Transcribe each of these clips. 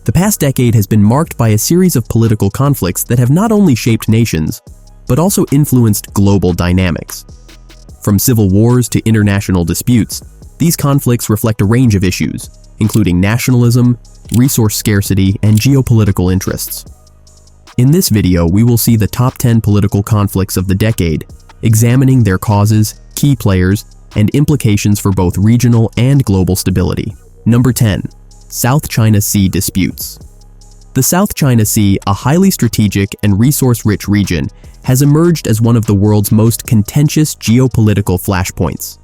The past decade has been marked by a series of political conflicts that have not only shaped nations, but also influenced global dynamics. From civil wars to international disputes, these conflicts reflect a range of issues, including nationalism, resource scarcity, and geopolitical interests. In this video, we will see the top 10 political conflicts of the decade, examining their causes, key players, and implications for both regional and global stability. Number 10. South China Sea disputes. The South China Sea, a highly strategic and resource-rich region, has emerged as one of the world's most contentious geopolitical flashpoints.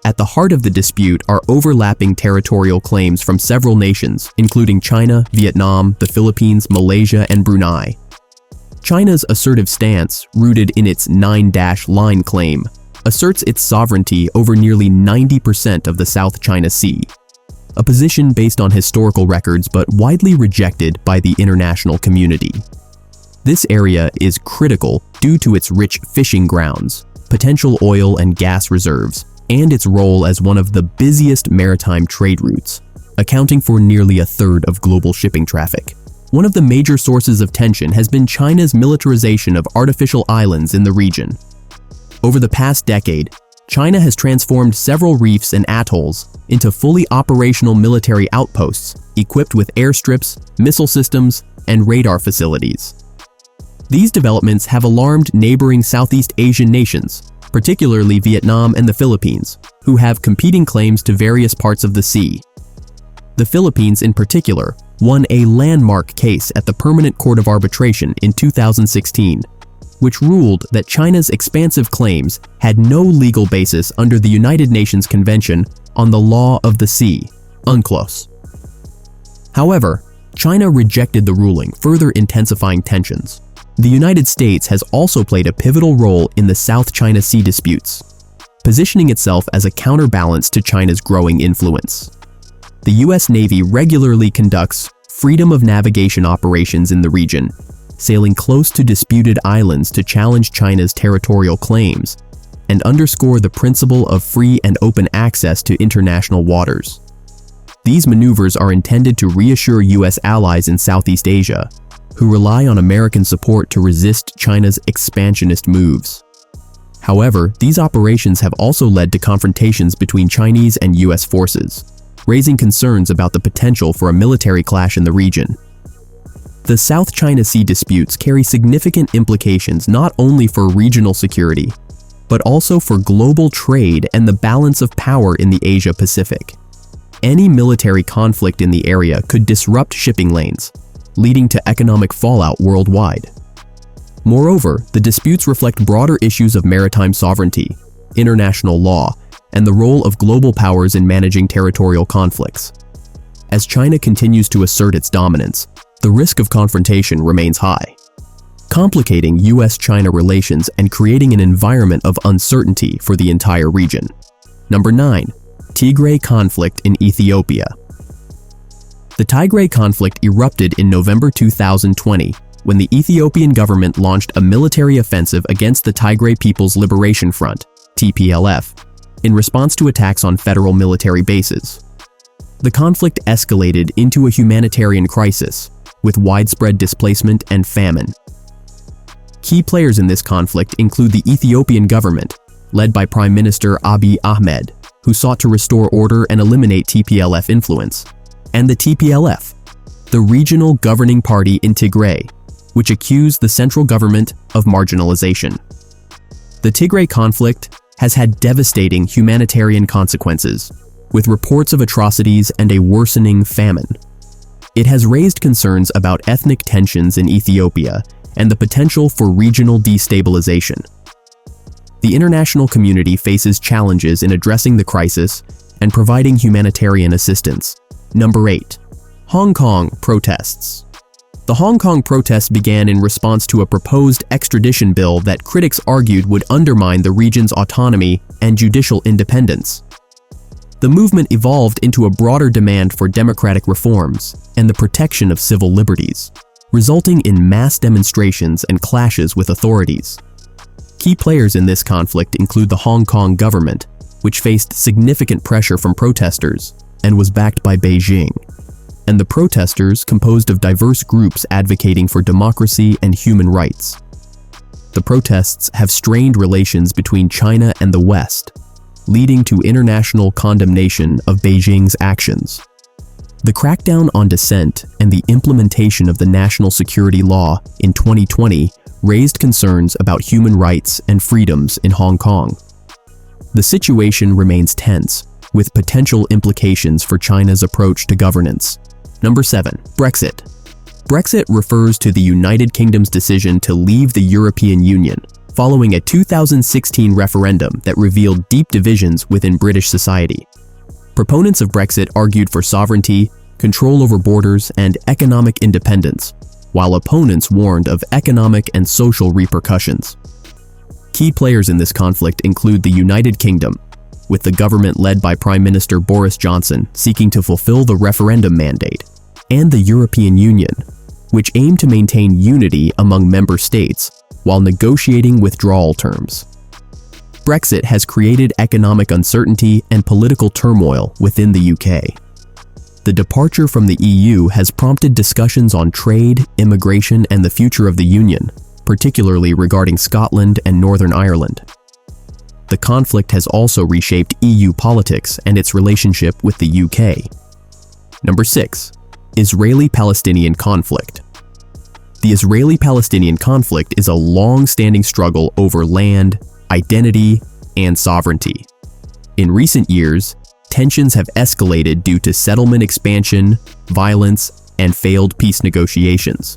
At the heart of the dispute are overlapping territorial claims from several nations, including China, Vietnam, the Philippines, Malaysia, and Brunei. China's assertive stance, rooted in its Nine-Line claim, asserts its sovereignty over nearly 90% of the South China Sea, a position based on historical records but widely rejected by the international community. This area is critical due to its rich fishing grounds, potential oil and gas reserves, and its role as one of the busiest maritime trade routes, accounting for nearly a third of global shipping traffic. One of the major sources of tension has been China's militarization of artificial islands in the region. Over the past decade, China has transformed several reefs and atolls into fully operational military outposts equipped with airstrips, missile systems, and radar facilities. These developments have alarmed neighboring Southeast Asian nations, particularly Vietnam and the Philippines, who have competing claims to various parts of the sea. The Philippines, in particular, won a landmark case at the Permanent Court of Arbitration in 2016, which ruled that China's expansive claims had no legal basis under the United Nations Convention on the Law of the Sea, UNCLOS. However, China rejected the ruling, further intensifying tensions. The United States has also played a pivotal role in the South China Sea disputes, positioning itself as a counterbalance to China's growing influence. The U.S. Navy regularly conducts freedom of navigation operations in the region, sailing close to disputed islands to challenge China's territorial claims and underscore the principle of free and open access to international waters. These maneuvers are intended to reassure U.S. allies in Southeast Asia, who rely on American support to resist China's expansionist moves. However, these operations have also led to confrontations between Chinese and U.S. forces, raising concerns about the potential for a military clash in the region. The South China Sea disputes carry significant implications not only for regional security, but also for global trade and the balance of power in the Asia-Pacific. Any military conflict in the area could disrupt shipping lanes, leading to economic fallout worldwide. Moreover, the disputes reflect broader issues of maritime sovereignty, international law, and the role of global powers in managing territorial conflicts. As China continues to assert its dominance, the risk of confrontation remains high, complicating U.S.-China relations and creating an environment of uncertainty for the entire region. Number 9. Tigray conflict in Ethiopia. The Tigray conflict erupted in November 2020 when the Ethiopian government launched a military offensive against the Tigray People's Liberation Front, TPLF, in response to attacks on federal military bases. The conflict escalated into a humanitarian crisis, with widespread displacement and famine. Key players in this conflict include the Ethiopian government, led by Prime Minister Abiy Ahmed, who sought to restore order and eliminate TPLF influence, and the TPLF, the regional governing party in Tigray, which accused the central government of marginalization. The Tigray conflict has had devastating humanitarian consequences, with reports of atrocities and a worsening famine. It has raised concerns about ethnic tensions in Ethiopia and the potential for regional destabilization. The international community faces challenges in addressing the crisis and providing humanitarian assistance. Number 8. Hong Kong protests. The Hong Kong protests began in response to a proposed extradition bill that critics argued would undermine the region's autonomy and judicial independence. The movement evolved into a broader demand for democratic reforms and the protection of civil liberties, resulting in mass demonstrations and clashes with authorities. Key players in this conflict include the Hong Kong government, which faced significant pressure from protesters and was backed by Beijing. and the protesters composed of diverse groups advocating for democracy and human rights. The protests have strained relations between China and the West, leading to international condemnation of Beijing's actions. The crackdown on dissent and the implementation of the national security law in 2020 raised concerns about human rights and freedoms in Hong Kong. The situation remains tense, with potential implications for China's approach to governance. Number 7. Brexit. Brexit refers to the United Kingdom's decision to leave the European Union, following a 2016 referendum that revealed deep divisions within British society. Proponents of Brexit argued for sovereignty, control over borders, and economic independence, while opponents warned of economic and social repercussions. Key players in this conflict include the United Kingdom, with the government led by Prime Minister Boris Johnson seeking to fulfill the referendum mandate, and the European Union, which aimed to maintain unity among member states while negotiating withdrawal terms. Brexit has created economic uncertainty and political turmoil within the UK. The departure from the EU has prompted discussions on trade, immigration, and the future of the Union, particularly regarding Scotland and Northern Ireland. The conflict has also reshaped EU politics and its relationship with the UK. Number 6. Israeli-Palestinian conflict. The Israeli-Palestinian conflict is a long-standing struggle over land, identity, and sovereignty. In recent years, tensions have escalated due to settlement expansion, violence, and failed peace negotiations.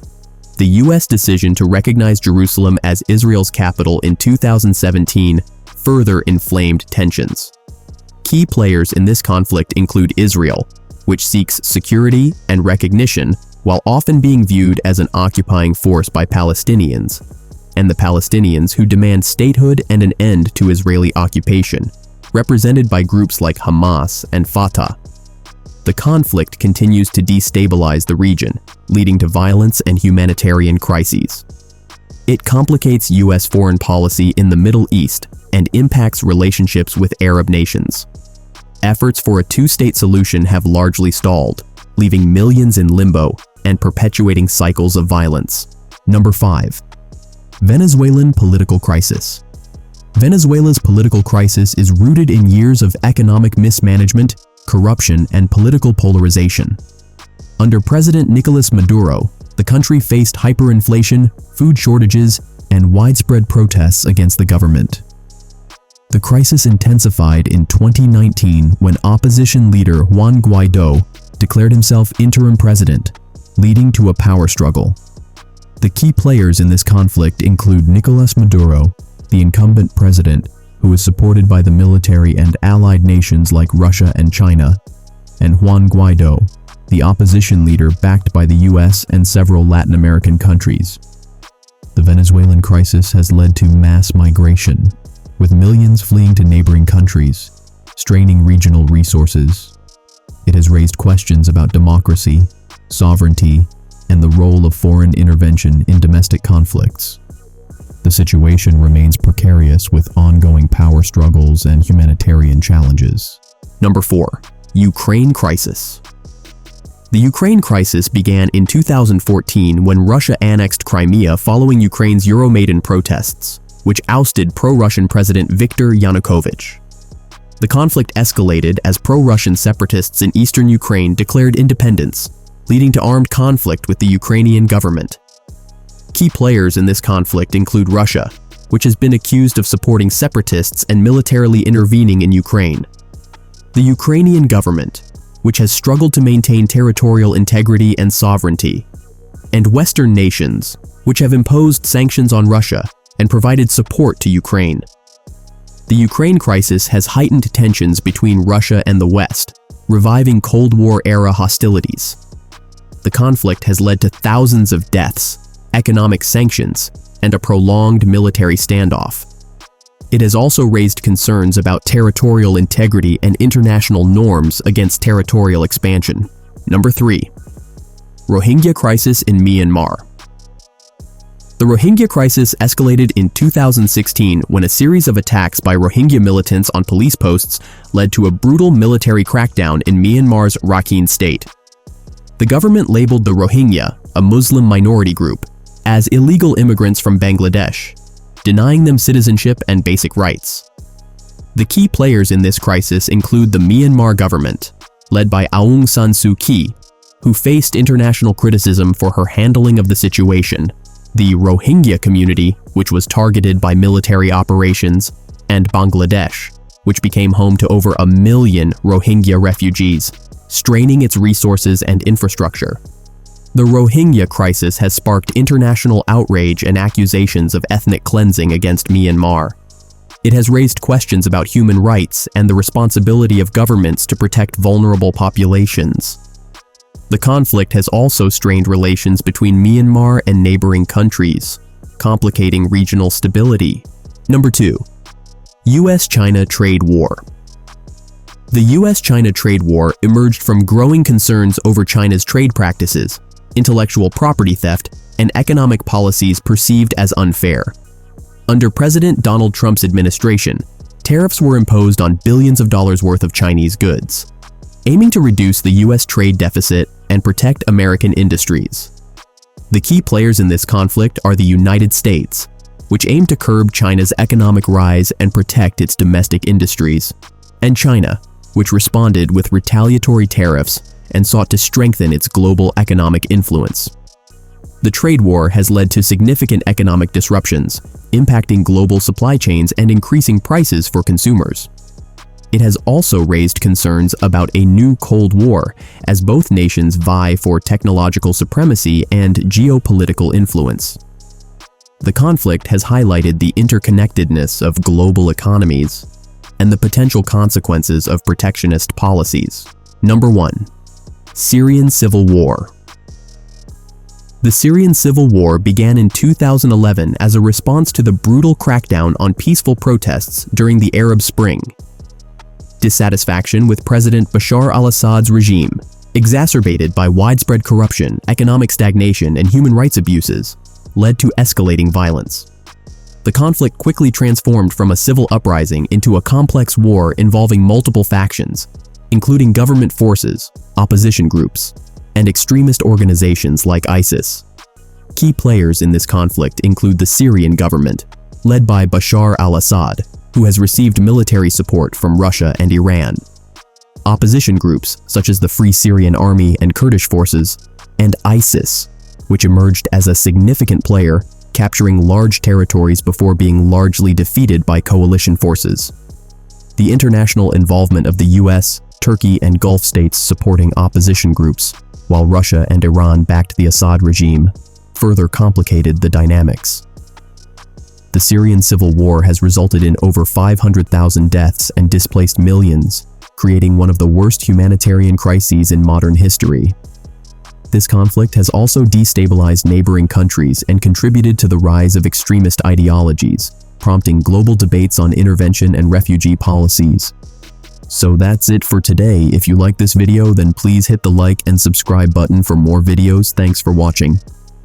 The U.S. decision to recognize Jerusalem as Israel's capital in 2017 further inflamed tensions. Key players in this conflict include Israel, which seeks security and recognition while often being viewed as an occupying force by Palestinians, and the Palestinians who demand statehood and an end to Israeli occupation, represented by groups like Hamas and Fatah. The conflict continues to destabilize the region, leading to violence and humanitarian crises. It complicates U.S. foreign policy in the Middle East and impacts relationships with Arab nations. Efforts for a two-state solution have largely stalled, leaving millions in limbo and perpetuating cycles of violence. Number 5. Venezuelan political crisis. Venezuela's political crisis is rooted in years of economic mismanagement, corruption, and political polarization. Under President Nicolas Maduro, the country faced hyperinflation, food shortages, and widespread protests against the government. The crisis intensified in 2019 when opposition leader Juan Guaidó declared himself interim president, leading to a power struggle. The key players in this conflict include Nicolás Maduro, the incumbent president, who is supported by the military and allied nations like Russia and China, and Juan Guaidó, the opposition leader backed by the US and several Latin American countries. The Venezuelan crisis has led to mass migration, with millions fleeing to neighboring countries, straining regional resources. It has raised questions about democracy, sovereignty, and the role of foreign intervention in domestic conflicts. The situation remains precarious with ongoing power struggles and humanitarian challenges. Number 4. Ukraine crisis. The Ukraine crisis began in 2014 when Russia annexed Crimea following Ukraine's Euromaidan protests, which ousted pro-Russian President Viktor Yanukovych. The conflict escalated as pro-Russian separatists in eastern Ukraine declared independence, leading to armed conflict with the Ukrainian government. Key players in this conflict include Russia, which has been accused of supporting separatists and militarily intervening in Ukraine. The Ukrainian government, which has struggled to maintain territorial integrity and sovereignty, and Western nations, which have imposed sanctions on Russia and provided support to Ukraine. The Ukraine crisis has heightened tensions between Russia and the West, reviving Cold War-era hostilities. The conflict has led to thousands of deaths, economic sanctions, and a prolonged military standoff. It has also raised concerns about territorial integrity and international norms against territorial expansion. Number 3. Rohingya crisis in Myanmar. The Rohingya crisis escalated in 2016 when a series of attacks by Rohingya militants on police posts led to a brutal military crackdown in Myanmar's Rakhine state. The government labeled the Rohingya, a Muslim minority group, as illegal immigrants from Bangladesh, denying them citizenship and basic rights. The key players in this crisis include the Myanmar government, led by Aung San Suu Kyi, who faced international criticism for her handling of the situation, the Rohingya community, which was targeted by military operations, and Bangladesh, which became home to over 1 million Rohingya refugees, straining its resources and infrastructure. The Rohingya crisis has sparked international outrage and accusations of ethnic cleansing against Myanmar. It has raised questions about human rights and the responsibility of governments to protect vulnerable populations. The conflict has also strained relations between Myanmar and neighboring countries, complicating regional stability. Number 2. US-China trade war. The US-China trade war emerged from growing concerns over China's trade practices, intellectual property theft, and economic policies perceived as unfair. Under President Donald Trump's administration, tariffs were imposed on billions of dollars worth of Chinese goods, aiming to reduce the US trade deficit and protect American industries. The key players in this conflict are the United States, which aimed to curb China's economic rise and protect its domestic industries, and China, which responded with retaliatory tariffs and sought to strengthen its global economic influence. The trade war has led to significant economic disruptions, impacting global supply chains and increasing prices for consumers. It has also raised concerns about a new Cold War as both nations vie for technological supremacy and geopolitical influence. The conflict has highlighted the interconnectedness of global economies and the potential consequences of protectionist policies. Number 1. Syrian Civil War. The Syrian Civil War began in 2011 as a response to the brutal crackdown on peaceful protests during the Arab Spring. Dissatisfaction with President Bashar al-Assad's regime, exacerbated by widespread corruption, economic stagnation, and human rights abuses, led to escalating violence. The conflict quickly transformed from a civil uprising into a complex war involving multiple factions, including government forces, opposition groups, and extremist organizations like ISIS. Key players in this conflict include the Syrian government, led by Bashar al-Assad, who has received military support from Russia and Iran. Opposition groups such as the Free Syrian Army and Kurdish forces, and ISIS, which emerged as a significant player, capturing large territories before being largely defeated by coalition forces. The international involvement of the US, Turkey, and Gulf states supporting opposition groups, while Russia and Iran backed the Assad regime, further complicated the dynamics. The Syrian civil war has resulted in over 500,000 deaths and displaced millions, creating one of the worst humanitarian crises in modern history. This conflict has also destabilized neighboring countries and contributed to the rise of extremist ideologies, prompting global debates on intervention and refugee policies. So that's it for today. If you like this video, then please hit the like and subscribe button for more videos. Thanks for watching.